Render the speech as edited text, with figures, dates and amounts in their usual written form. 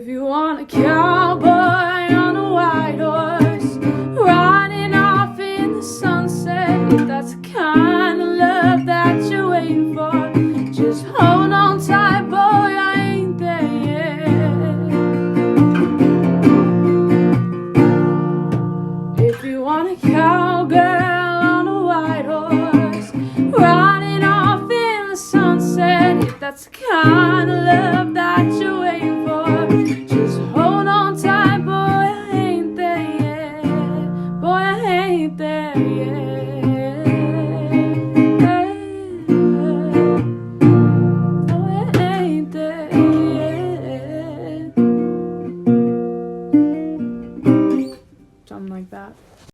If you want a cowboy on a white horse, riding off in the sunset, if that's the kind of love that you're waiting for, just hold on tight, boy, I ain't there yet. If you want a cowgirl on a white horse, riding off in the sunset, if that's the kind of love that you're